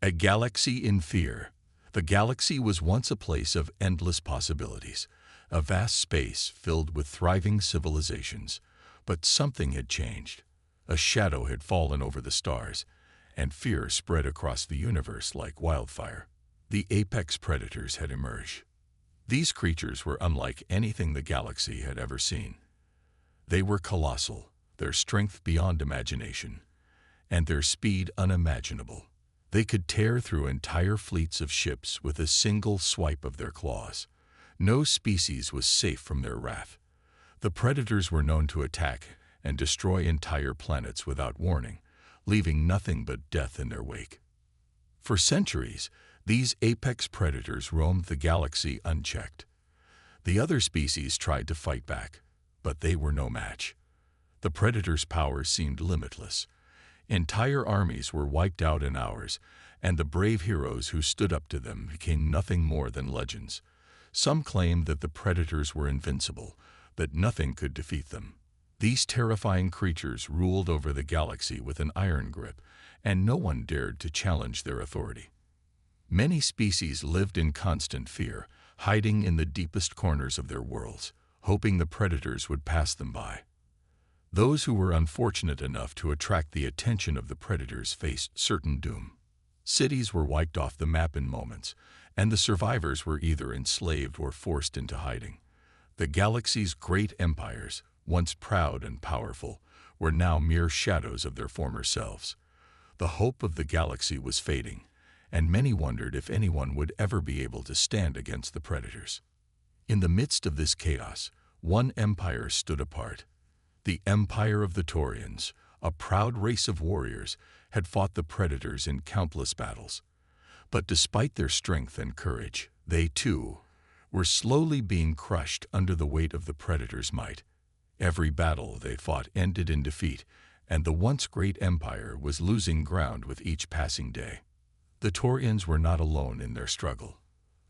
A galaxy in fear. The galaxy was once a place of endless possibilities, a vast space filled with thriving civilizations. But something had changed. A shadow had fallen over the stars, and fear spread across the universe like wildfire. The apex predators had emerged. These creatures were unlike anything the galaxy had ever seen. They were colossal, their strength beyond imagination, and their speed unimaginable. They could tear through entire fleets of ships with a single swipe of their claws. No species was safe from their wrath. The predators were known to attack and destroy entire planets without warning, leaving nothing but death in their wake. For centuries, these apex predators roamed the galaxy unchecked. The other species tried to fight back, but they were no match. The predators' power seemed limitless. Entire armies were wiped out in hours, and the brave heroes who stood up to them became nothing more than legends. Some claimed that the predators were invincible, that nothing could defeat them. These terrifying creatures ruled over the galaxy with an iron grip, and no one dared to challenge their authority. Many species lived in constant fear, hiding in the deepest corners of their worlds, hoping the predators would pass them by. Those who were unfortunate enough to attract the attention of the predators faced certain doom. Cities were wiped off the map in moments, and the survivors were either enslaved or forced into hiding. The galaxy's great empires, once proud and powerful, were now mere shadows of their former selves. The hope of the galaxy was fading, and many wondered if anyone would ever be able to stand against the predators. In the midst of this chaos, one empire stood apart. The Empire of the Taurians, a proud race of warriors, had fought the predators in countless battles. But despite their strength and courage, they too were slowly being crushed under the weight of the predators' might. Every battle they fought ended in defeat, and the once great empire was losing ground with each passing day. The Taurians were not alone in their struggle.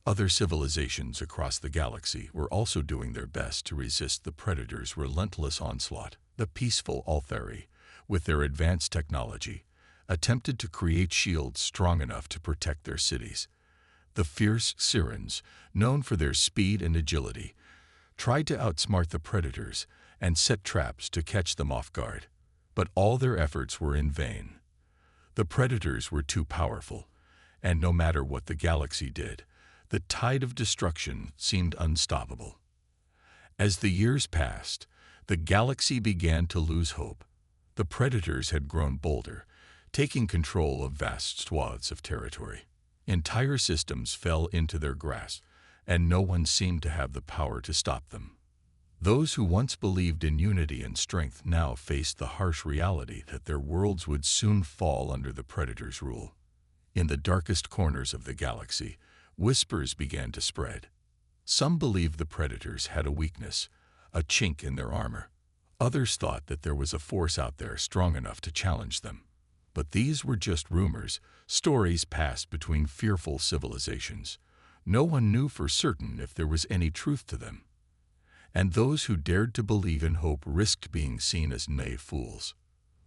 Other civilizations across the galaxy were also doing their best to resist the predators' relentless onslaught. The peaceful Althari, with their advanced technology, attempted to create shields strong enough to protect their cities. The fierce Sirens, known for their speed and agility, tried to outsmart the predators and set traps to catch them off guard. But all their efforts were in vain. The predators were too powerful, and no matter what the galaxy did, the tide of destruction seemed unstoppable. As the years passed, the galaxy began to lose hope. The predators had grown bolder, taking control of vast swaths of territory. Entire systems fell into their grasp, and no one seemed to have the power to stop them. Those who once believed in unity and strength now faced the harsh reality that their worlds would soon fall under the predators' rule. In the darkest corners of the galaxy, whispers began to spread. Some believed the predators had a weakness, a chink in their armor. Others thought that there was a force out there strong enough to challenge them. But these were just rumors, stories passed between fearful civilizations. No one knew for certain if there was any truth to them. And those who dared to believe in hope risked being seen as naive fools.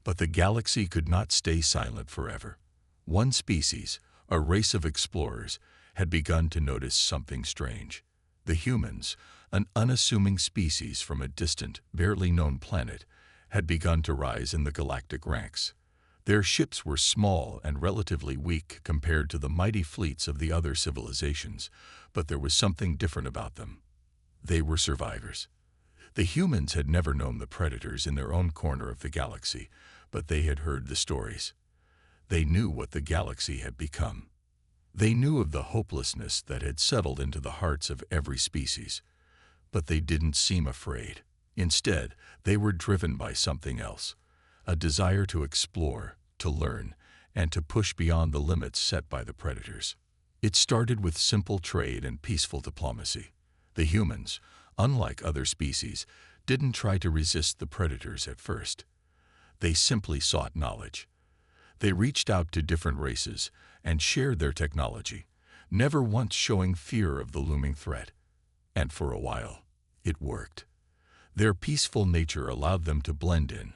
But the galaxy could not stay silent forever. One species, a race of explorers, had begun to notice something strange. The humans, an unassuming species from a distant, barely known planet, had begun to rise in the galactic ranks. Their ships were small and relatively weak compared to the mighty fleets of the other civilizations, but there was something different about them. They were survivors. The humans had never known the predators in their own corner of the galaxy, but they had heard the stories. They knew what the galaxy had become. They knew of the hopelessness that had settled into the hearts of every species, but they didn't seem afraid. Instead, they were driven by something else, a desire to explore, to learn, and to push beyond the limits set by the predators. It started with simple trade and peaceful diplomacy. The humans, unlike other species, didn't try to resist the predators at first. They simply sought knowledge. They reached out to different races and shared their technology, never once showing fear of the looming threat. And for a while, it worked. Their peaceful nature allowed them to blend in,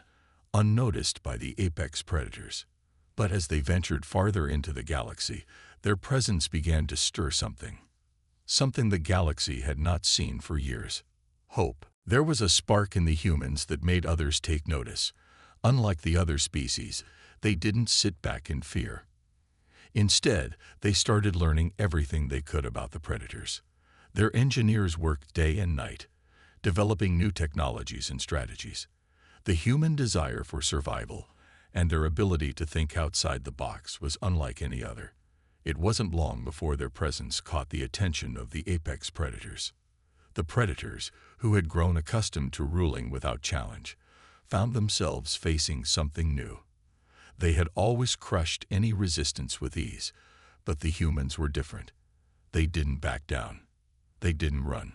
unnoticed by the apex predators. But as they ventured farther into the galaxy, their presence began to stir something. Something the galaxy had not seen for years. Hope. There was a spark in the humans that made others take notice. Unlike the other species, they didn't sit back in fear. Instead, they started learning everything they could about the predators. Their engineers worked day and night, developing new technologies and strategies. The human desire for survival and their ability to think outside the box was unlike any other. It wasn't long before their presence caught the attention of the apex predators. The predators, who had grown accustomed to ruling without challenge, found themselves facing something new. They had always crushed any resistance with ease, but the humans were different. They didn't back down. They didn't run.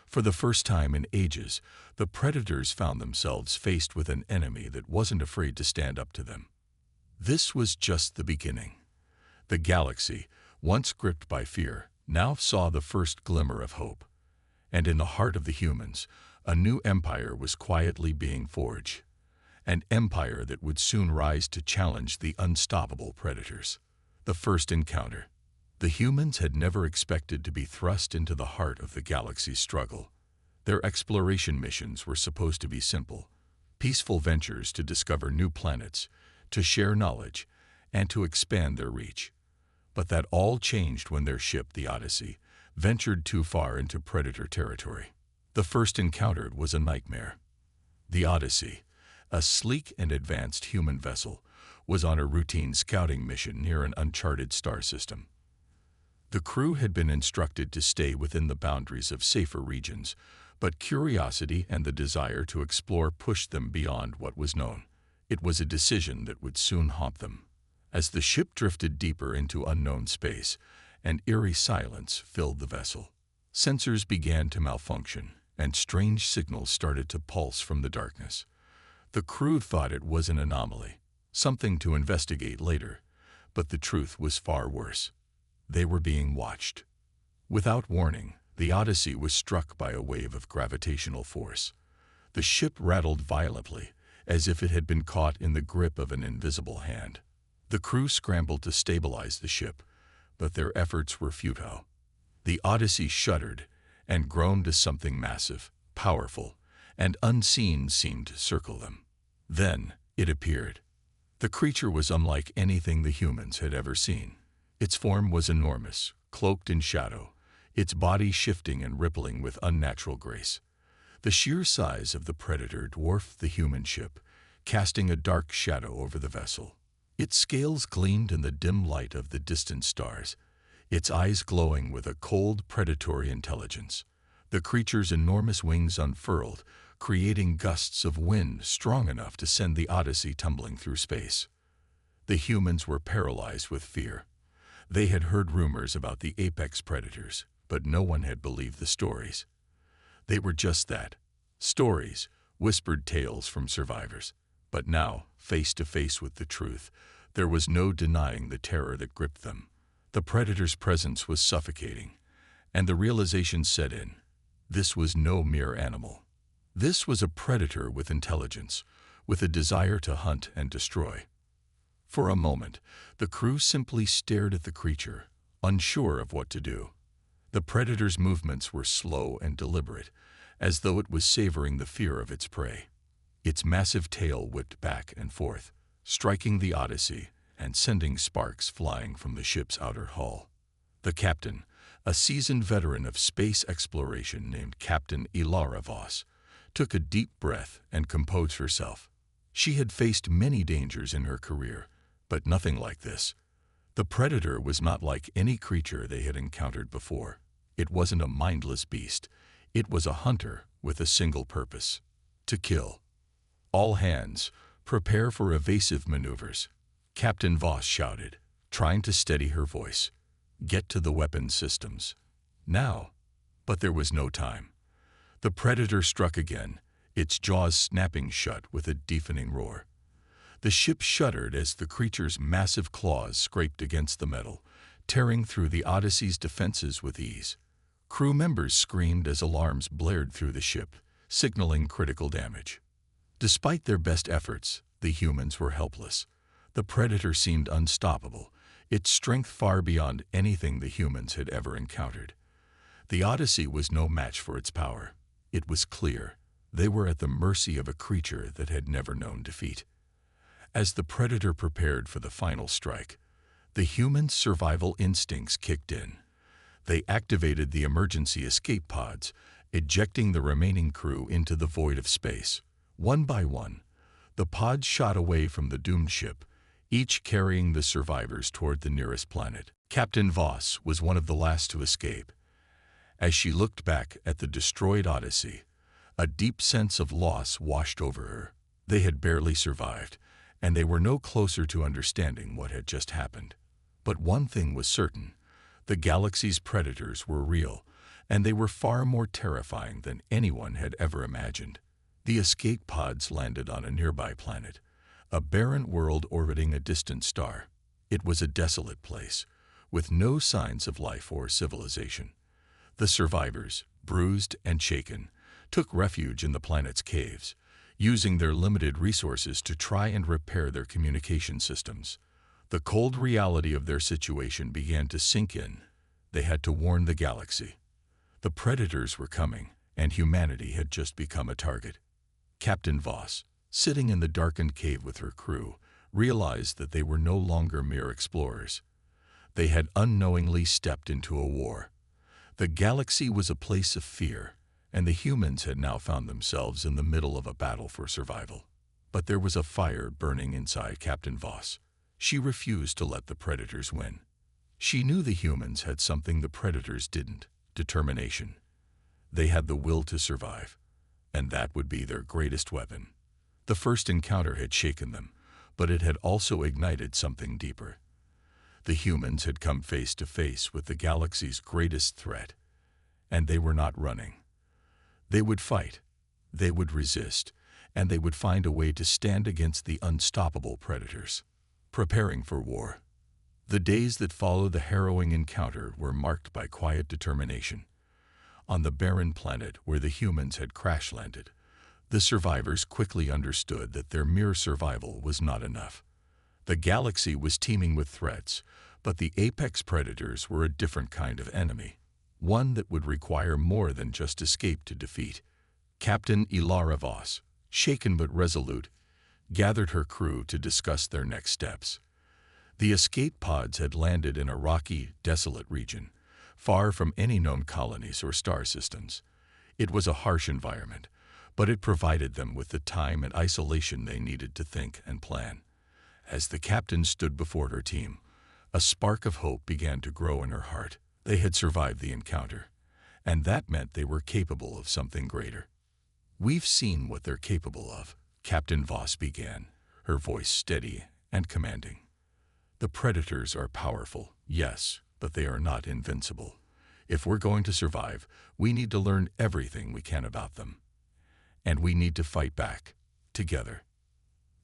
For the first time in ages, the predators found themselves faced with an enemy that wasn't afraid to stand up to them. This was just the beginning. The galaxy, once gripped by fear, now saw the first glimmer of hope. And in the heart of the humans, a new empire was quietly being forged. An empire that would soon rise to challenge the unstoppable predators. The first encounter. The humans had never expected to be thrust into the heart of the galaxy's struggle. Their exploration missions were supposed to be simple, peaceful ventures to discover new planets, to share knowledge, and to expand their reach. But that all changed when their ship, the Odyssey, ventured too far into predator territory. The first encounter was a nightmare. The Odyssey, a sleek and advanced human vessel, was on a routine scouting mission near an uncharted star system. The crew had been instructed to stay within the boundaries of safer regions, but curiosity and the desire to explore pushed them beyond what was known. It was a decision that would soon haunt them. As the ship drifted deeper into unknown space, an eerie silence filled the vessel. Sensors began to malfunction, and strange signals started to pulse from the darkness. The crew thought it was an anomaly, something to investigate later, but the truth was far worse. They were being watched. Without warning, the Odyssey was struck by a wave of gravitational force. The ship rattled violently, as if it had been caught in the grip of an invisible hand. The crew scrambled to stabilize the ship, but their efforts were futile. The Odyssey shuddered and groaned as something massive, powerful, and unseen seemed to circle them. Then it appeared. The creature was unlike anything the humans had ever seen. Its form was enormous, cloaked in shadow, its body shifting and rippling with unnatural grace. The sheer size of the predator dwarfed the human ship, casting a dark shadow over the vessel. Its scales gleamed in the dim light of the distant stars, its eyes glowing with a cold, predatory intelligence. The creature's enormous wings unfurled, creating gusts of wind strong enough to send the Odyssey tumbling through space. The humans were paralyzed with fear. They had heard rumors about the apex predators, but no one had believed the stories. They were just that, stories, whispered tales from survivors. But now, face to face with the truth, there was no denying the terror that gripped them. The predator's presence was suffocating, and the realization set in. This was no mere animal. This was a predator with intelligence, with a desire to hunt and destroy. For a moment, the crew simply stared at the creature, unsure of what to do. The predator's movements were slow and deliberate, as though it was savoring the fear of its prey. Its massive tail whipped back and forth, striking the Odyssey and sending sparks flying from the ship's outer hull. The captain, a seasoned veteran of space exploration named Captain Ilara Voss, took a deep breath and composed herself. She had faced many dangers in her career, but nothing like this. The predator was not like any creature they had encountered before. It wasn't a mindless beast. It was a hunter with a single purpose: to kill. All hands, prepare for evasive maneuvers, Captain Voss shouted, trying to steady her voice. Get to the weapon systems. Now. But there was no time. The predator struck again, its jaws snapping shut with a deafening roar. The ship shuddered as the creature's massive claws scraped against the metal, tearing through the Odyssey's defenses with ease. Crew members screamed as alarms blared through the ship, signaling critical damage. Despite their best efforts, the humans were helpless. The predator seemed unstoppable, its strength far beyond anything the humans had ever encountered. The Odyssey was no match for its power. It was clear they were at the mercy of a creature that had never known defeat. As the predator prepared for the final strike, the human survival instincts kicked in. They activated the emergency escape pods, ejecting the remaining crew into the void of space. One by one, the pods shot away from the doomed ship, each carrying the survivors toward the nearest planet. Captain Voss was one of the last to escape. As she looked back at the destroyed Odyssey, a deep sense of loss washed over her. They had barely survived, and they were no closer to understanding what had just happened. But one thing was certain: the galaxy's predators were real, and they were far more terrifying than anyone had ever imagined. The escape pods landed on a nearby planet, a barren world orbiting a distant star. It was a desolate place, with no signs of life or civilization. The survivors, bruised and shaken, took refuge in the planet's caves, using their limited resources to try and repair their communication systems. The cold reality of their situation began to sink in. They had to warn the galaxy. The predators were coming, and humanity had just become a target. Captain Voss, sitting in the darkened cave with her crew, realized that they were no longer mere explorers. They had unknowingly stepped into a war. The galaxy was a place of fear, and the humans had now found themselves in the middle of a battle for survival. But there was a fire burning inside Captain Voss. She refused to let the predators win. She knew the humans had something the predators didn't: determination. They had the will to survive, and that would be their greatest weapon. The first encounter had shaken them, but it had also ignited something deeper. The humans had come face to face with the galaxy's greatest threat, and they were not running. They would fight, they would resist, and they would find a way to stand against the unstoppable predators. Preparing for war. The days that followed the harrowing encounter were marked by quiet determination. On the barren planet where the humans had crash-landed, the survivors quickly understood that their mere survival was not enough. The galaxy was teeming with threats, but the apex predators were a different kind of enemy, one that would require more than just escape to defeat. Captain Ilara Voss, shaken but resolute, gathered her crew to discuss their next steps. The escape pods had landed in a rocky, desolate region, far from any known colonies or star systems. It was a harsh environment, but it provided them with the time and isolation they needed to think and plan. As the captain stood before her team, a spark of hope began to grow in her heart. They had survived the encounter, and that meant they were capable of something greater. "We've seen what they're capable of," Captain Voss began, her voice steady and commanding. "The predators are powerful, yes, but they are not invincible. If we're going to survive, we need to learn everything we can about them. And we need to fight back, together."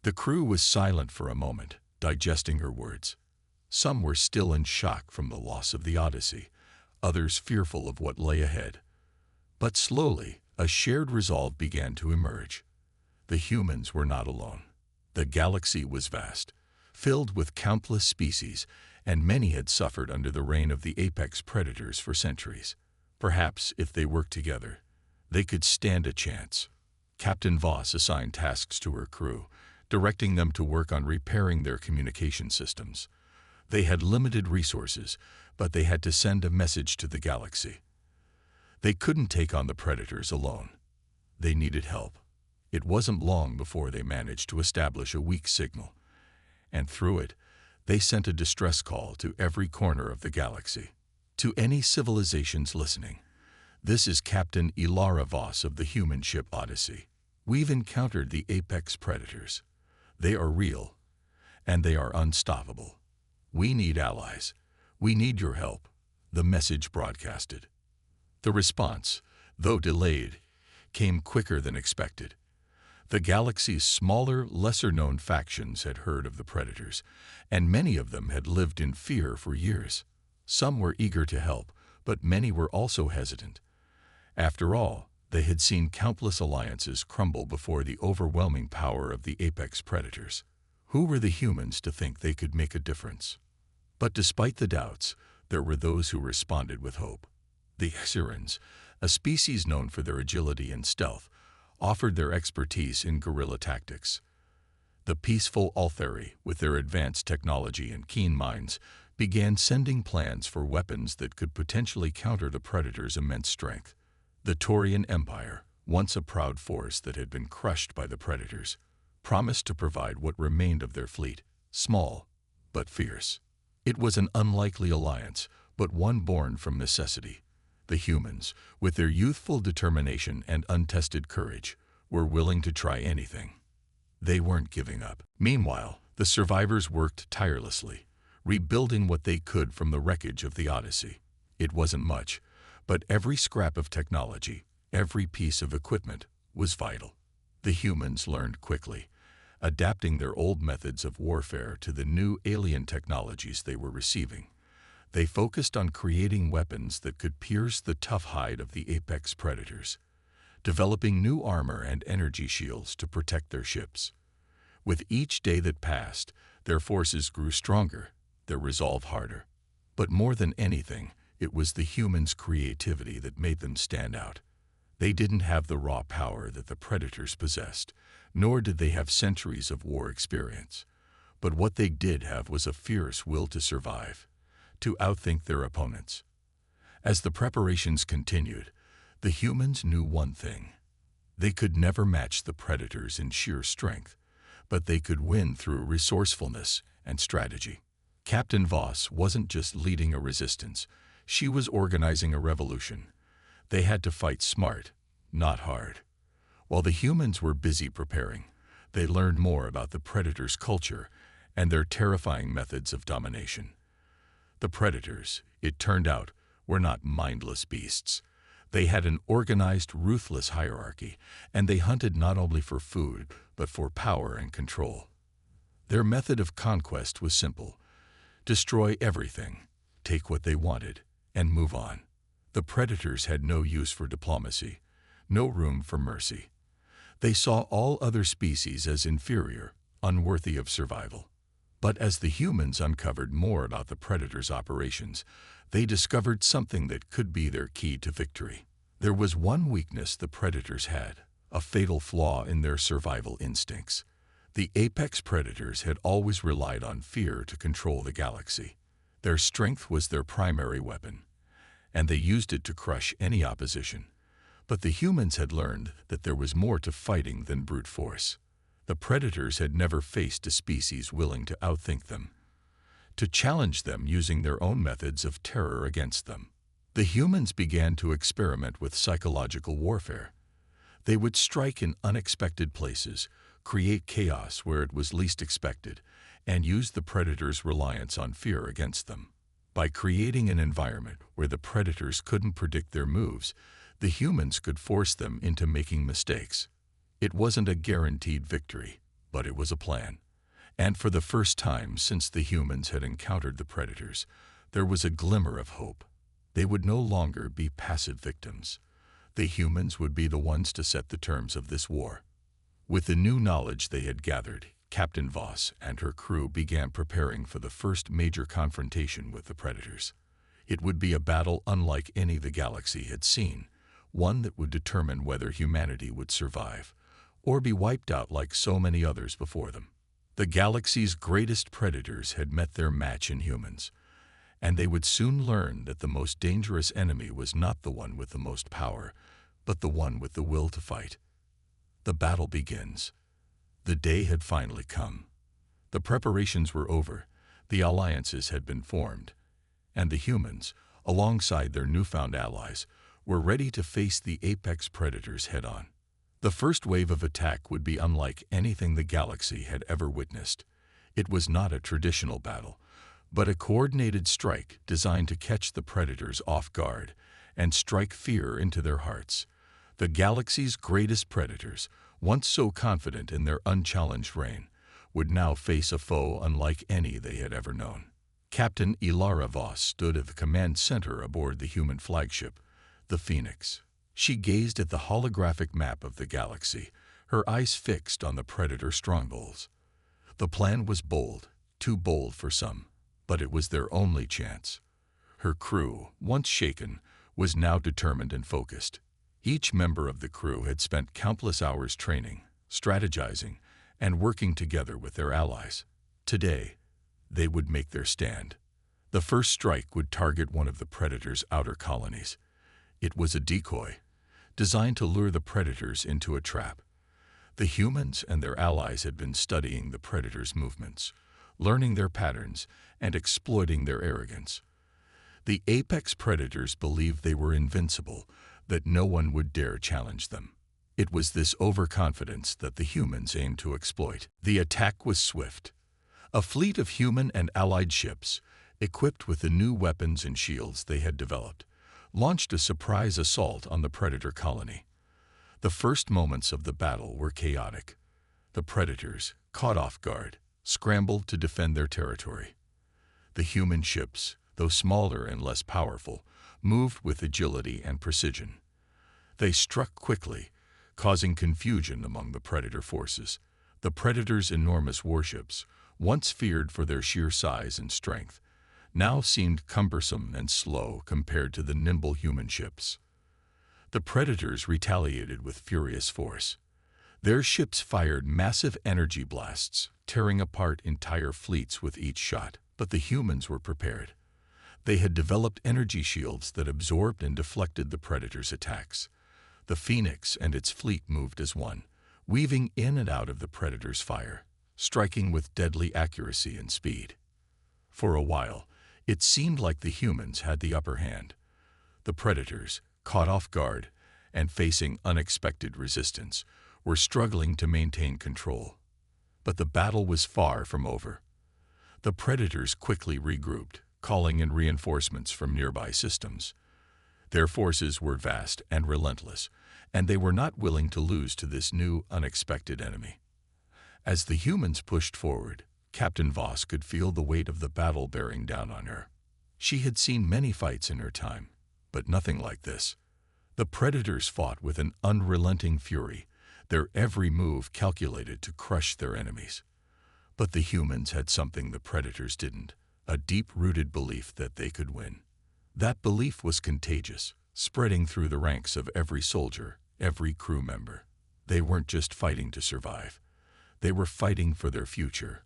The crew was silent for a moment, digesting her words. Some were still in shock from the loss of the Odyssey, others fearful of what lay ahead. But slowly, a shared resolve began to emerge. The humans were not alone. The galaxy was vast, filled with countless species, and many had suffered under the reign of the apex predators for centuries. Perhaps, if they worked together, they could stand a chance. Captain Voss assigned tasks to her crew, directing them to work on repairing their communication systems. They had limited resources, but they had to send a message to the galaxy. They couldn't take on the predators alone. They needed help. It wasn't long before they managed to establish a weak signal, and through it, they sent a distress call to every corner of the galaxy. "To any civilizations listening, this is Captain Ilara Voss of the human ship Odyssey. We've encountered the apex predators. They are real, and they are unstoppable. We need allies. We need your help," the message broadcasted. The response, though delayed, came quicker than expected. The galaxy's smaller, lesser-known factions had heard of the predators, and many of them had lived in fear for years. Some were eager to help, but many were also hesitant. After all, they had seen countless alliances crumble before the overwhelming power of the apex predators. Who were the humans to think they could make a difference? But despite the doubts, there were those who responded with hope. The Xerans, a species known for their agility and stealth, offered their expertise in guerrilla tactics. The peaceful Altheri, with their advanced technology and keen minds, began sending plans for weapons that could potentially counter the Predator's immense strength. The Taurian Empire, once a proud force that had been crushed by the Predators, promised to provide what remained of their fleet, small but fierce. It was an unlikely alliance, but one born from necessity. The humans, with their youthful determination and untested courage, were willing to try anything. They weren't giving up. Meanwhile, the survivors worked tirelessly, rebuilding what they could from the wreckage of the Odyssey. It wasn't much, but every scrap of technology, every piece of equipment, was vital. The humans learned quickly, adapting their old methods of warfare to the new alien technologies they were receiving. They focused on creating weapons that could pierce the tough hide of the apex predators, developing new armor and energy shields to protect their ships. With each day that passed, their forces grew stronger, their resolve harder. But more than anything, it was the humans' creativity that made them stand out. They didn't have the raw power that the predators possessed, nor did they have centuries of war experience. But what they did have was a fierce will to survive, to outthink their opponents. As the preparations continued, the humans knew one thing. They could never match the predators in sheer strength, but they could win through resourcefulness and strategy. Captain Voss wasn't just leading a resistance, she was organizing a revolution. They had to fight smart, not hard. While the humans were busy preparing, they learned more about the predators' culture and their terrifying methods of domination. The predators, it turned out, were not mindless beasts. They had an organized, ruthless hierarchy, and they hunted not only for food, but for power and control. Their method of conquest was simple: destroy everything, take what they wanted, and move on. The predators had no use for diplomacy, no room for mercy. They saw all other species as inferior, unworthy of survival. But as the humans uncovered more about the predators' operations, they discovered something that could be their key to victory. There was one weakness the predators had, a fatal flaw in their survival instincts. The apex predators had always relied on fear to control the galaxy. Their strength was their primary weapon, and they used it to crush any opposition. But the humans had learned that there was more to fighting than brute force. The predators had never faced a species willing to outthink them, to challenge them using their own methods of terror against them. The humans began to experiment with psychological warfare. They would strike in unexpected places, create chaos where it was least expected, and use the predators' reliance on fear against them. By creating an environment where the predators couldn't predict their moves, the humans could force them into making mistakes. It wasn't a guaranteed victory, but it was a plan. And for the first time since the humans had encountered the predators, there was a glimmer of hope. They would no longer be passive victims. The humans would be the ones to set the terms of this war. With the new knowledge they had gathered, Captain Voss and her crew began preparing for the first major confrontation with the predators. It would be a battle unlike any the galaxy had seen, one that would determine whether humanity would survive, or be wiped out like so many others before them. The galaxy's greatest predators had met their match in humans, and they would soon learn that the most dangerous enemy was not the one with the most power, but the one with the will to fight. The battle begins. The day had finally come. The preparations were over, the alliances had been formed, and the humans, alongside their newfound allies, were ready to face the apex predators head-on. The first wave of attack would be unlike anything the galaxy had ever witnessed. It was not a traditional battle, but a coordinated strike designed to catch the predators off guard and strike fear into their hearts. The galaxy's greatest predators, once so confident in their unchallenged reign, would now face a foe unlike any they had ever known. Captain Ilara Voss stood at the command center aboard the human flagship, the Phoenix. She gazed at the holographic map of the galaxy, her eyes fixed on the predator strongholds. The plan was bold, too bold for some, but it was their only chance. Her crew, once shaken, was now determined and focused. Each member of the crew had spent countless hours training, strategizing, and working together with their allies. Today, they would make their stand. The first strike would target one of the Predator's outer colonies. It was a decoy, designed to lure the Predators into a trap. The humans and their allies had been studying the Predators' movements, learning their patterns, and exploiting their arrogance. The apex Predators believed they were invincible, that no one would dare challenge them. It was this overconfidence that the humans aimed to exploit. The attack was swift. A fleet of human and allied ships, equipped with the new weapons and shields they had developed, launched a surprise assault on the Predator colony. The first moments of the battle were chaotic. The Predators, caught off guard, scrambled to defend their territory. The human ships, though smaller and less powerful, moved with agility and precision. They struck quickly, causing confusion among the Predator forces. The Predator's enormous warships, once feared for their sheer size and strength, now seemed cumbersome and slow compared to the nimble human ships. The Predators retaliated with furious force. Their ships fired massive energy blasts, tearing apart entire fleets with each shot. But the humans were prepared. They had developed energy shields that absorbed and deflected the Predators' attacks. The Phoenix and its fleet moved as one, weaving in and out of the Predators' fire, striking with deadly accuracy and speed. For a while, it seemed like the humans had the upper hand. The Predators, caught off guard and facing unexpected resistance, were struggling to maintain control. But the battle was far from over. The Predators quickly regrouped, calling in reinforcements from nearby systems. Their forces were vast and relentless, and they were not willing to lose to this new, unexpected enemy. As the humans pushed forward, Captain Voss could feel the weight of the battle bearing down on her. She had seen many fights in her time, but nothing like this. The Predators fought with an unrelenting fury, their every move calculated to crush their enemies. But the humans had something the Predators didn't, a deep-rooted belief that they could win. That belief was contagious, spreading through the ranks of every soldier, every crew member. They weren't just fighting to survive. They were fighting for their future,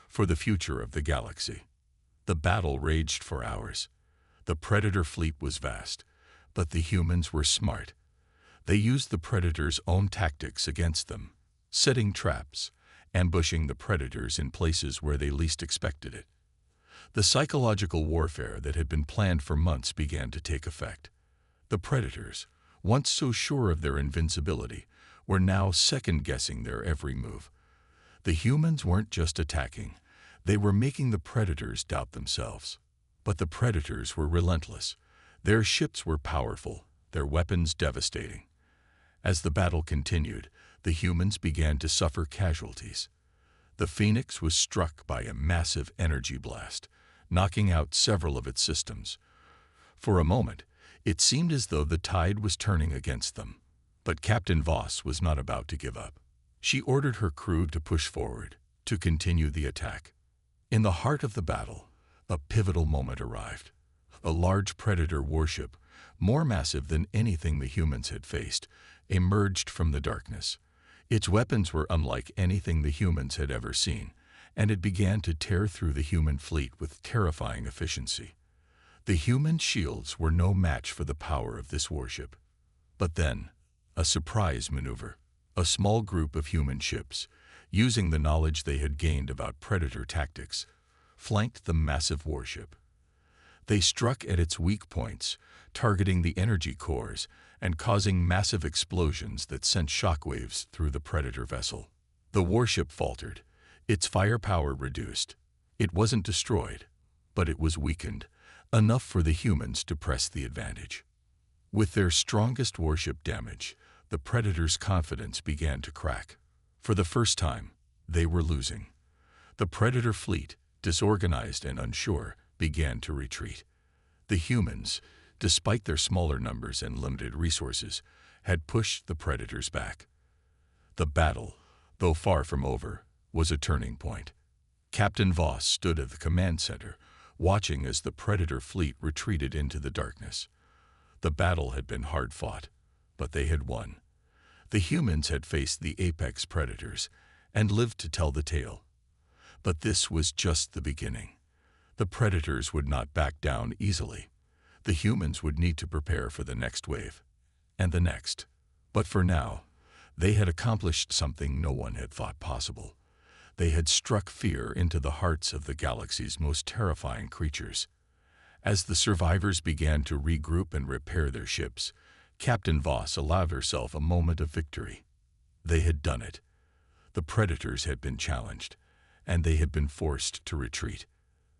for the future of the galaxy. The battle raged for hours. The Predator fleet was vast, but the humans were smart. They used the Predators' own tactics against them, setting traps, ambushing the Predators in places where they least expected it. The psychological warfare that had been planned for months began to take effect. The Predators, once so sure of their invincibility, were now second-guessing their every move. The humans weren't just attacking, they were making the Predators doubt themselves. But the Predators were relentless. Their ships were powerful, their weapons devastating. As the battle continued, the humans began to suffer casualties. The Phoenix was struck by a massive energy blast, knocking out several of its systems. For a moment, it seemed as though the tide was turning against them. But Captain Voss was not about to give up. She ordered her crew to push forward, to continue the attack. In the heart of the battle, a pivotal moment arrived. A large Predator warship, more massive than anything the humans had faced, emerged from the darkness. Its weapons were unlike anything the humans had ever seen, and it began to tear through the human fleet with terrifying efficiency. The human shields were no match for the power of this warship. But then, a surprise maneuver. A small group of human ships, using the knowledge they had gained about Predator tactics, flanked the massive warship. They struck at its weak points, targeting the energy cores and causing massive explosions that sent shockwaves through the Predator vessel. The warship faltered, its firepower reduced. It wasn't destroyed, but it was weakened, enough for the humans to press the advantage. With their strongest warship damaged, the Predator's confidence began to crack. For the first time, they were losing. The Predator fleet, disorganized and unsure, began to retreat. The humans, despite their smaller numbers and limited resources, had pushed the Predators back. The battle, though far from over, was a turning point. Captain Voss stood at the command center, watching as the Predator fleet retreated into the darkness. The battle had been hard fought, but they had won. The humans had faced the apex predators and lived to tell the tale. But this was just the beginning. The predators would not back down easily. The humans would need to prepare for the next wave, and the next. But for now, they had accomplished something no one had thought possible. They had struck fear into the hearts of the galaxy's most terrifying creatures. As the survivors began to regroup and repair their ships, Captain Voss allowed herself a moment of victory. They had done it. The predators had been challenged, and they had been forced to retreat.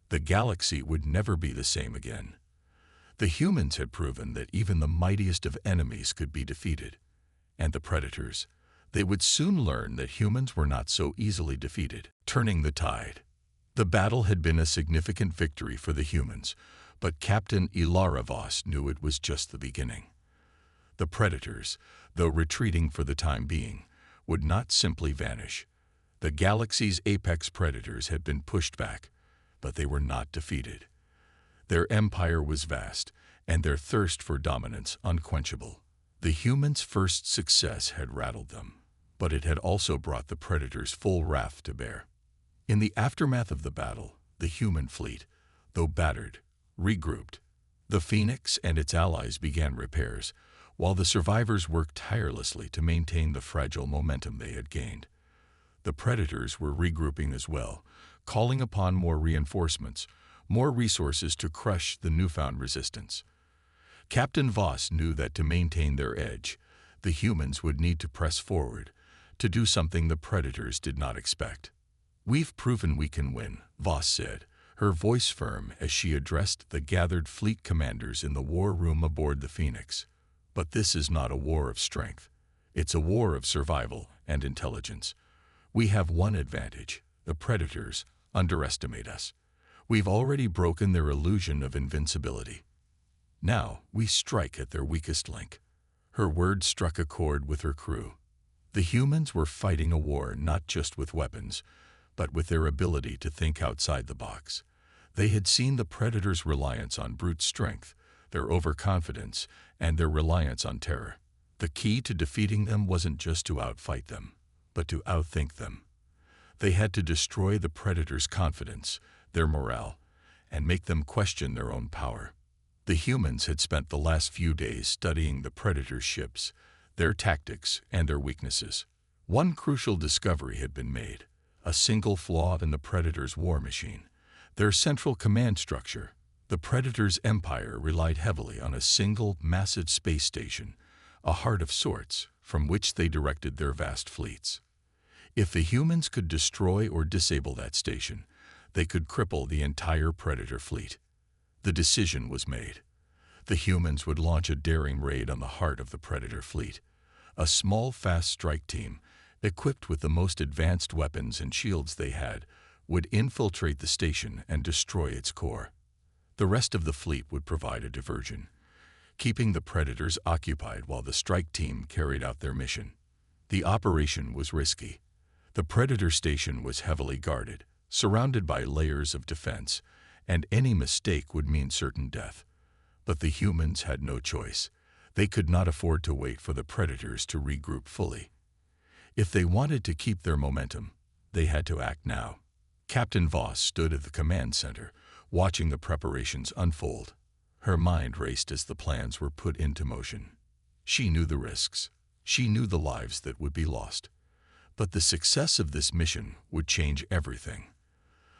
The galaxy would never be the same again. The humans had proven that even the mightiest of enemies could be defeated. And the predators, they would soon learn that humans were not so easily defeated, turning the tide. The battle had been a significant victory for the humans, but Captain Ilara Voss knew it was just the beginning. The predators, though retreating for the time being, would not simply vanish. The galaxy's apex predators had been pushed back, but they were not defeated. Their empire was vast, and their thirst for dominance unquenchable. The humans' first success had rattled them, but it had also brought the predators' full wrath to bear. In the aftermath of the battle, the human fleet, though battered, regrouped. The Phoenix and its allies began repairs, while the survivors worked tirelessly to maintain the fragile momentum they had gained. The predators were regrouping as well, calling upon more reinforcements, more resources to crush the newfound resistance. Captain Voss knew that to maintain their edge, the humans would need to press forward, to do something the predators did not expect. "We've proven we can win," Voss said, her voice firm as she addressed the gathered fleet commanders in the war room aboard the Phoenix. "But this is not a war of strength. It's a war of survival and intelligence. We have one advantage: the predators underestimate us. We've already broken their illusion of invincibility. Now we strike at their weakest link." Her words struck a chord with her crew. The humans were fighting a war not just with weapons, but with their ability to think outside the box. They had seen the predators' reliance on brute strength, their overconfidence, and their reliance on terror. The key to defeating them wasn't just to outfight them, but to outthink them. They had to destroy the predators' confidence, their morale, and make them question their own power. The humans had spent the last few days studying the predators' ships, their tactics, and their weaknesses. One crucial discovery had been made: a single flaw in the predators' war machine, their central command structure. The predators' empire relied heavily on a single, massive space station, a heart of sorts, from which they directed their vast fleets. If the humans could destroy or disable that station, they could cripple the entire predator fleet. The decision was made. The humans would launch a daring raid on the heart of the predator fleet. A small, fast strike team, equipped with the most advanced weapons and shields they had, would infiltrate the station and destroy its core. The rest of the fleet would provide a diversion, keeping the predators occupied while the strike team carried out their mission. The operation was risky. The predator station was heavily guarded, surrounded by layers of defense, and any mistake would mean certain death. But the humans had no choice. They could not afford to wait for the predators to regroup fully. If they wanted to keep their momentum, they had to act now. Captain Voss stood at the command center, watching the preparations unfold. Her mind raced as the plans were put into motion. She knew the risks. She knew the lives that would be lost. But the success of this mission would change everything.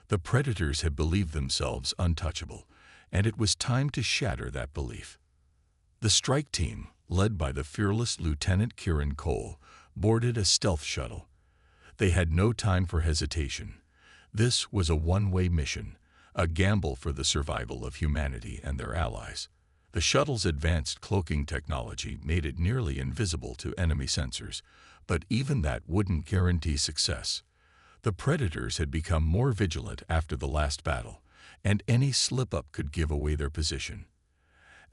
The predators had believed themselves untouchable, and it was time to shatter that belief. The strike team, led by the fearless Lieutenant Kieran Cole, boarded a stealth shuttle. They had no time for hesitation. This was a one-way mission, a gamble for the survival of humanity and their allies. The shuttle's advanced cloaking technology made it nearly invisible to enemy sensors, but even that wouldn't guarantee success. The predators had become more vigilant after the last battle, and any slip-up could give away their position.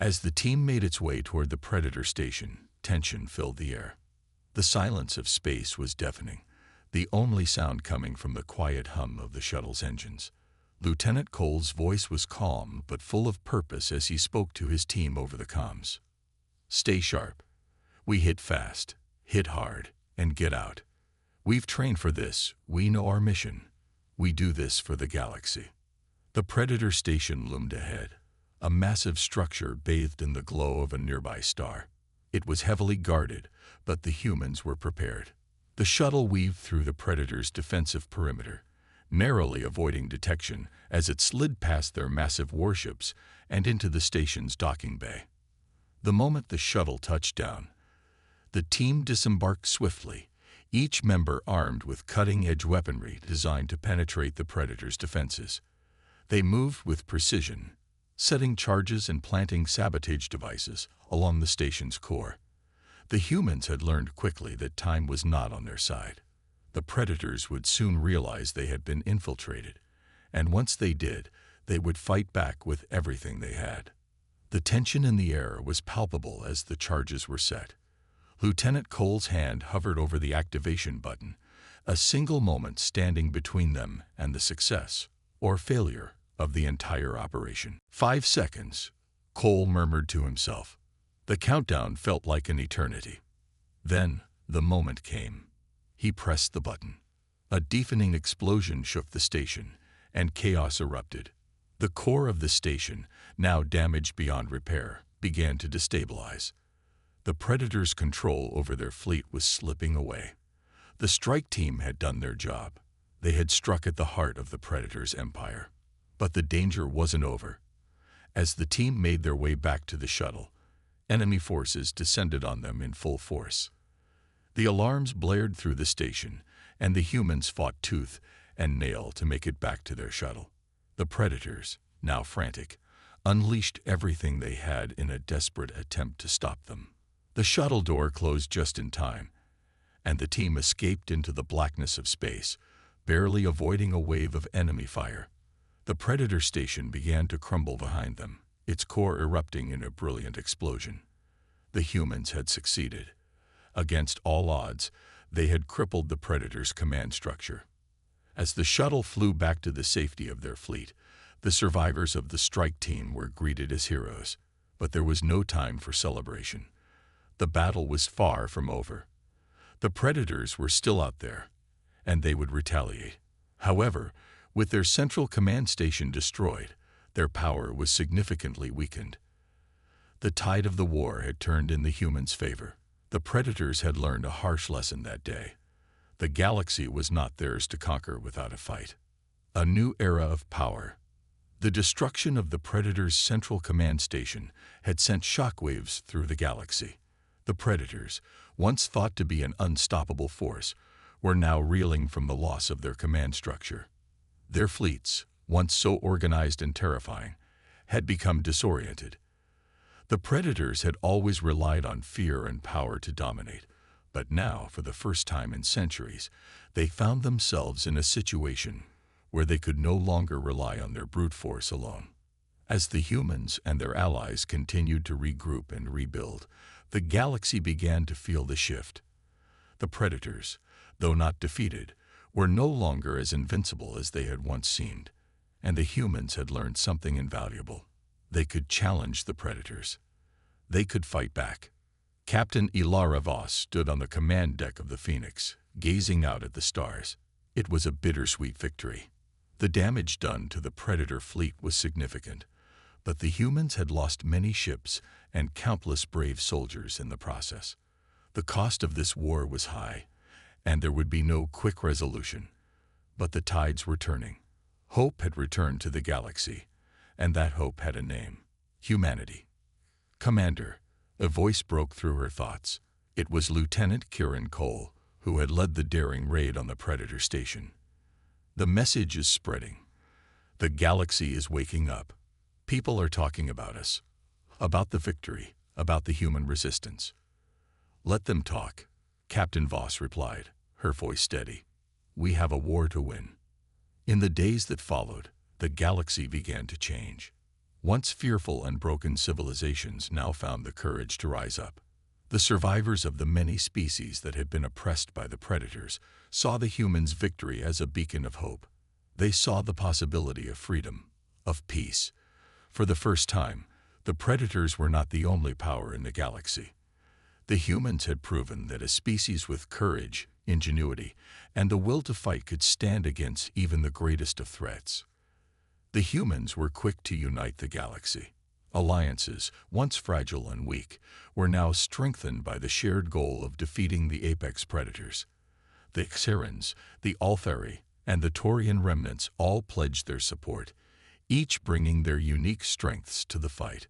As the team made its way toward the predator station, tension filled the air. The silence of space was deafening. the only sound coming from the quiet hum of the shuttle's engines. Lieutenant Cole's voice was calm but full of purpose as he spoke to his team over the comms. "Stay sharp. We hit fast, hit hard, and get out. We've trained for this. We know our mission. We do this for the galaxy." The Predator station loomed ahead, a massive structure bathed in the glow of a nearby star. It was heavily guarded, but the humans were prepared. The shuttle weaved through the Predator's defensive perimeter, narrowly avoiding detection as it slid past their massive warships and into the station's docking bay. The moment the shuttle touched down, the team disembarked swiftly, each member armed with cutting-edge weaponry designed to penetrate the Predator's defenses. They moved with precision, setting charges and planting sabotage devices along the station's core. The humans had learned quickly that time was not on their side. The Predators would soon realize they had been infiltrated, and once they did, they would fight back with everything they had. The tension in the air was palpable as the charges were set. Lieutenant Cole's hand hovered over the activation button, a single moment standing between them and the success or failure of the entire operation. 5 seconds, Cole murmured to himself. The countdown felt like an eternity. Then the moment came. He pressed the button. A deafening explosion shook the station, and chaos erupted. The core of the station, now damaged beyond repair, began to destabilize. The Predators' control over their fleet was slipping away. The strike team had done their job. They had struck at the heart of the Predators' empire. But the danger wasn't over. As the team made their way back to the shuttle, enemy forces descended on them in full force. The alarms blared through the station, and the humans fought tooth and nail to make it back to their shuttle. The Predators, now frantic, unleashed everything they had in a desperate attempt to stop them. The shuttle door closed just in time, and the team escaped into the blackness of space, barely avoiding a wave of enemy fire. The Predator station began to crumble behind them, its core erupting in a brilliant explosion. The humans had succeeded. Against all odds, they had crippled the Predator's command structure. As the shuttle flew back to the safety of their fleet, the survivors of the strike team were greeted as heroes. But there was no time for celebration. The battle was far from over. The Predators were still out there, and they would retaliate. However, with their central command station destroyed, their power was significantly weakened. The tide of the war had turned in the humans' favor. The Predators had learned a harsh lesson that day. The galaxy was not theirs to conquer without a fight. A new era of power. The destruction of the Predators' central command station had sent shockwaves through the galaxy. The Predators, once thought to be an unstoppable force, were now reeling from the loss of their command structure. Their fleets, once so organized and terrifying, had become disoriented. The Predators had always relied on fear and power to dominate, but now, for the first time in centuries, they found themselves in a situation where they could no longer rely on their brute force alone. As the humans and their allies continued to regroup and rebuild, the galaxy began to feel the shift. The Predators, though not defeated, were no longer as invincible as they had once seemed, and the humans had learned something invaluable. They could challenge the Predators. They could fight back. Captain Ilara Voss stood on the command deck of the Phoenix, gazing out at the stars. It was a bittersweet victory. The damage done to the Predator fleet was significant, but the humans had lost many ships and countless brave soldiers in the process. The cost of this war was high, and there would be no quick resolution. But the tides were turning. Hope had returned to the galaxy, and that hope had a name: humanity. "Commander," a voice broke through her thoughts. It was Lieutenant Kieran Cole, who had led the daring raid on the Predator station. "The message is spreading. The galaxy is waking up. People are talking about us, about the victory, about the human resistance." "Let them talk," Captain Voss replied, her voice steady. "We have a war to win." In the days that followed, the galaxy began to change. Once fearful and broken civilizations now found the courage to rise up. The survivors of the many species that had been oppressed by the predators saw the humans' victory as a beacon of hope. They saw the possibility of freedom, of peace. For the first time, the predators were not the only power in the galaxy. The humans had proven that a species with courage, ingenuity, and the will to fight could stand against even the greatest of threats. The humans were quick to unite the galaxy. Alliances, once fragile and weak, were now strengthened by the shared goal of defeating the apex predators. The Xerans, the Althari, and the Taurian remnants all pledged their support, each bringing their unique strengths to the fight.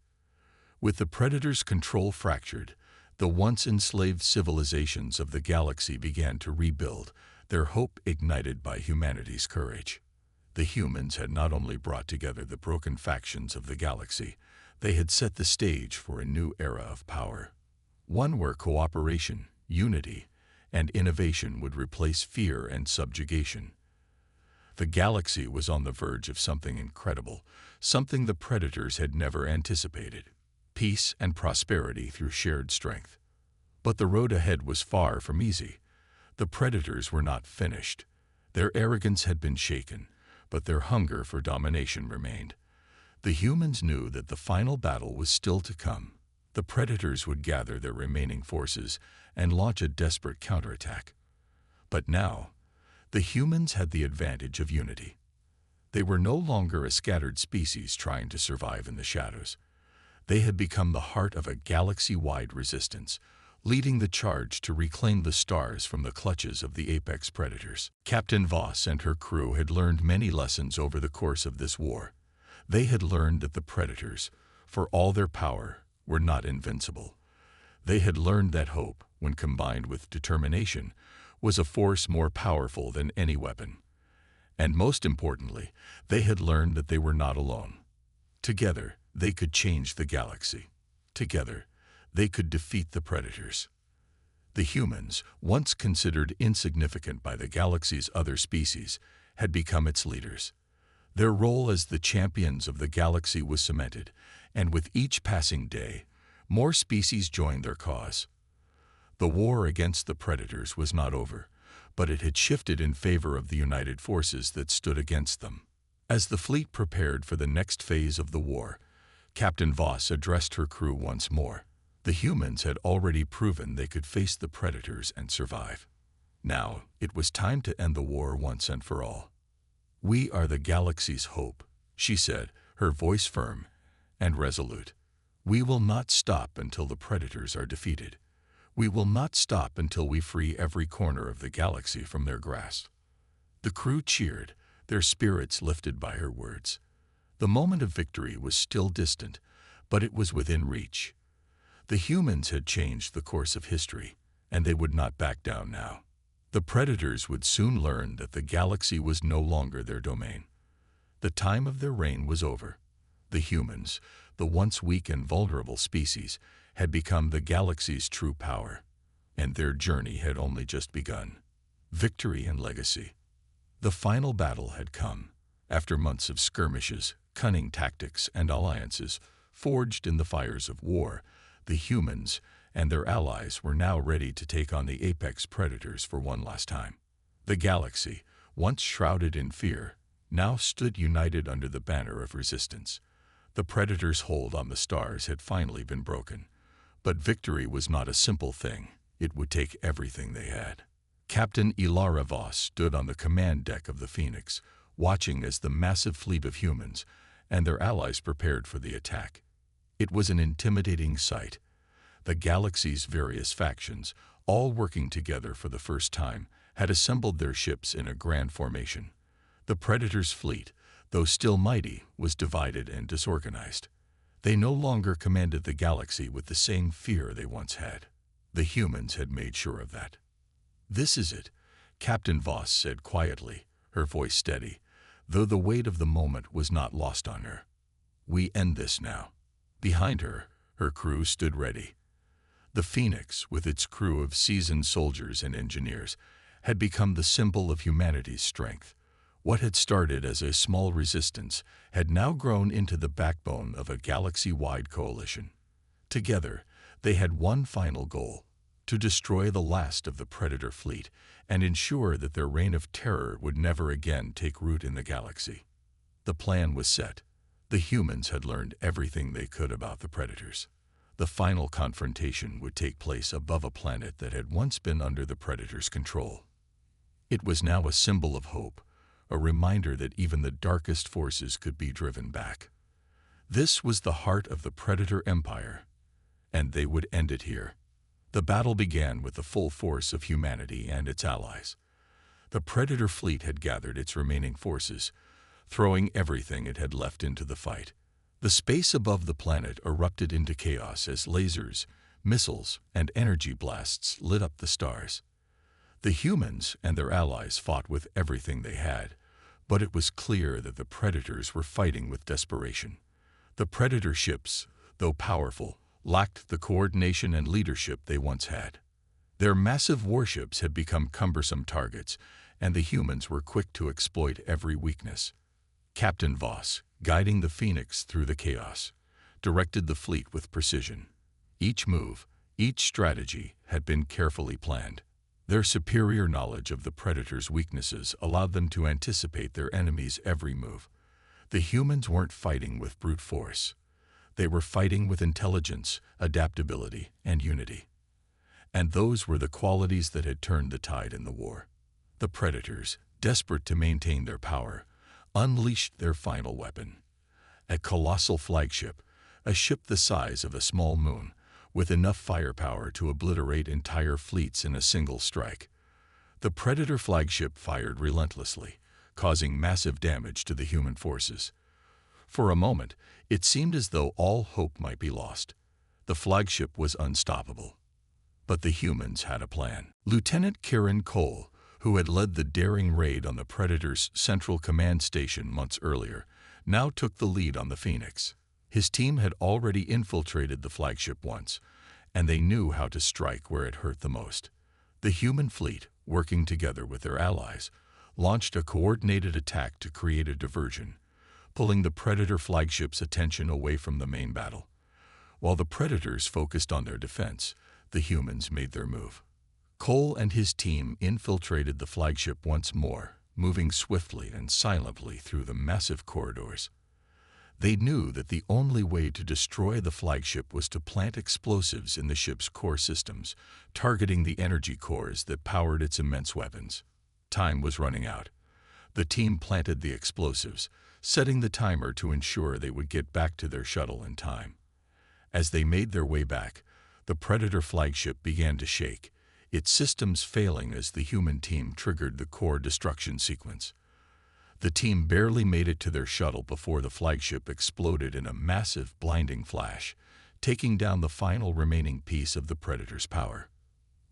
With the predators' control fractured, the once enslaved civilizations of the galaxy began to rebuild, their hope ignited by humanity's courage. The humans had not only brought together the broken factions of the galaxy, they had set the stage for a new era of power. One where cooperation, unity, and innovation would replace fear and subjugation. The galaxy was on the verge of something incredible, something the predators had never anticipated. Peace and prosperity through shared strength. But the road ahead was far from easy. The predators were not finished. Their arrogance had been shaken, but their hunger for domination remained. The humans knew that the final battle was still to come. The predators would gather their remaining forces and launch a desperate counterattack. But now, the humans had the advantage of unity. They were no longer a scattered species trying to survive in the shadows. They had become the heart of a galaxy-wide resistance, leading the charge to reclaim the stars from the clutches of the apex predators. Captain Voss and her crew had learned many lessons over the course of this war. They had learned that the predators, for all their power, were not invincible. They had learned that hope, when combined with determination, was a force more powerful than any weapon. And most importantly, they had learned that they were not alone. Together, they could change the galaxy. Together, they could defeat the predators. The humans, once considered insignificant by the galaxy's other species, had become its leaders. Their role as the champions of the galaxy was cemented, and with each passing day, more species joined their cause. The war against the predators was not over, but it had shifted in favor of the united forces that stood against them. As the fleet prepared for the next phase of the war, Captain Voss addressed her crew once more. The humans had already proven they could face the predators and survive. Now, it was time to end the war once and for all. "We are the galaxy's hope," she said, her voice firm and resolute. "We will not stop until the predators are defeated. We will not stop until we free every corner of the galaxy from their grasp." The crew cheered, their spirits lifted by her words. The moment of victory was still distant, but it was within reach. The humans had changed the course of history, and they would not back down now. The predators would soon learn that the galaxy was no longer their domain. The time of their reign was over. The humans, the once weak and vulnerable species, had become the galaxy's true power, and their journey had only just begun. Victory and legacy. The final battle had come, after months of skirmishes, cunning tactics, and alliances forged in the fires of war. The humans and their allies were now ready to take on the apex predators for one last time. The galaxy, once shrouded in fear, now stood united under the banner of resistance. The predators' hold on the stars had finally been broken. But victory was not a simple thing. It would take everything they had. Captain Ilara Voss stood on the command deck of the Phoenix, watching as the massive fleet of humans and their allies prepared for the attack. It was an intimidating sight. The galaxy's various factions, all working together for the first time, had assembled their ships in a grand formation. The Predator's fleet, though still mighty, was divided and disorganized. They no longer commanded the galaxy with the same fear they once had. The humans had made sure of that. "This is it," Captain Voss said quietly, her voice steady, though the weight of the moment was not lost on her. "We end this now." Behind her, her crew stood ready. The Phoenix, with its crew of seasoned soldiers and engineers, had become the symbol of humanity's strength. What had started as a small resistance had now grown into the backbone of a galaxy-wide coalition. Together, They had one final goal: to destroy the last of the Predator fleet and ensure that their reign of terror would never again take root in the galaxy. The plan was set. The humans had learned everything they could about the Predators. The final confrontation would take place above a planet that had once been under the Predators' control. It was now a symbol of hope, a reminder that even the darkest forces could be driven back. This was the heart of the Predator Empire, and they would end it here. The battle began with the full force of humanity and its allies. The Predator fleet had gathered its remaining forces, throwing everything it had left into the fight. The space above the planet erupted into chaos as lasers, missiles, and energy blasts lit up the stars. The humans and their allies fought with everything they had, but it was clear that the Predators were fighting with desperation. The Predator ships, though powerful, lacked the coordination and leadership they once had. Their massive warships had become cumbersome targets, and the humans were quick to exploit every weakness. Captain Voss, guiding the Phoenix through the chaos, directed the fleet with precision. Each move, each strategy had been carefully planned. Their superior knowledge of the Predators' weaknesses allowed them to anticipate their enemies' every move. The humans weren't fighting with brute force. They were fighting with intelligence, adaptability, and unity. And those were the qualities that had turned the tide in the war. The Predators, desperate to maintain their power, unleashed their final weapon. A colossal flagship, a ship the size of a small moon, with enough firepower to obliterate entire fleets in a single strike. The Predator flagship fired relentlessly, causing massive damage to the human forces. For a moment, it seemed as though all hope might be lost. The flagship was unstoppable. But the humans had a plan. Lieutenant Kieran Cole, who had led the daring raid on the Predator's Central Command Station months earlier, now took the lead on the Phoenix. His team had already infiltrated the flagship once, and they knew how to strike where it hurt the most. The human fleet, working together with their allies, launched a coordinated attack to create a diversion, pulling the Predator flagship's attention away from the main battle. While the Predators focused on their defense, the humans made their move. Cole and his team infiltrated the flagship once more, moving swiftly and silently through the massive corridors. They knew that the only way to destroy the flagship was to plant explosives in the ship's core systems, targeting the energy cores that powered its immense weapons. Time was running out. The team planted the explosives, setting the timer to ensure they would get back to their shuttle in time. As they made their way back, the Predator flagship began to shake, its systems failing as the human team triggered the core destruction sequence. The team barely made it to their shuttle before the flagship exploded in a massive, blinding flash, taking down the final remaining piece of the Predator's power.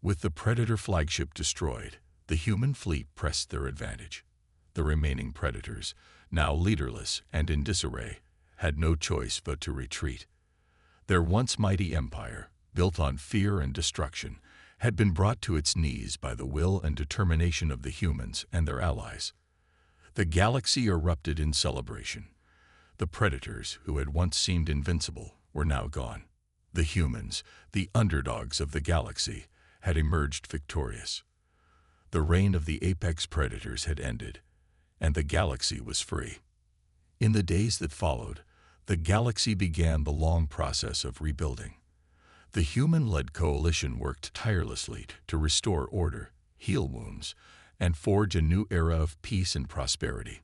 With the Predator flagship destroyed, the human fleet pressed their advantage. The remaining Predators, now leaderless and in disarray, had no choice but to retreat. Their once mighty empire, built on fear and destruction, had been brought to its knees by the will and determination of the humans and their allies. The galaxy erupted in celebration. The Predators, who had once seemed invincible, were now gone. The humans, the underdogs of the galaxy, had emerged victorious. The reign of the apex Predators had ended, and the galaxy was free. In the days that followed, the galaxy began the long process of rebuilding. The human-led coalition worked tirelessly to restore order, heal wounds, and forge a new era of peace and prosperity.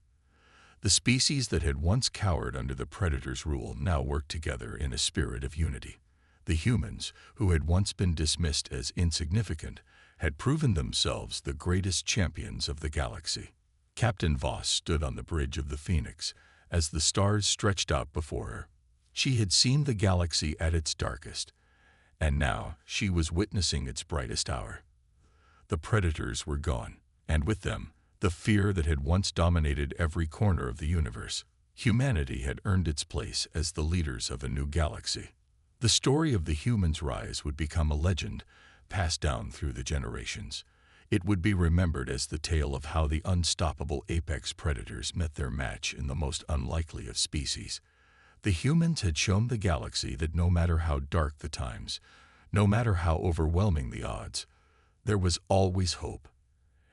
The species that had once cowered under the Predator's rule now worked together in a spirit of unity. The humans, who had once been dismissed as insignificant, had proven themselves the greatest champions of the galaxy. Captain Voss stood on the bridge of the Phoenix as the stars stretched out before her. She had seen the galaxy at its darkest, and now she was witnessing its brightest hour. The Predators were gone, and with them, the fear that had once dominated every corner of the universe. Humanity had earned its place as the leaders of a new galaxy. The story of the humans' rise would become a legend, passed down through the generations. It would be remembered as the tale of how the unstoppable apex Predators met their match in the most unlikely of species. The humans had shown the galaxy that no matter how dark the times, No matter how overwhelming the odds, there was always hope.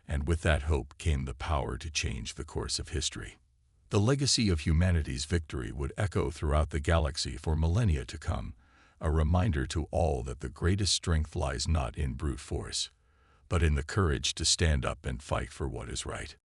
And with that hope came the power to change the course of history. The legacy of humanity's victory would echo throughout the galaxy for millennia to come, a reminder to all that the greatest strength lies not in brute force, but in the courage to stand up and fight for what is right.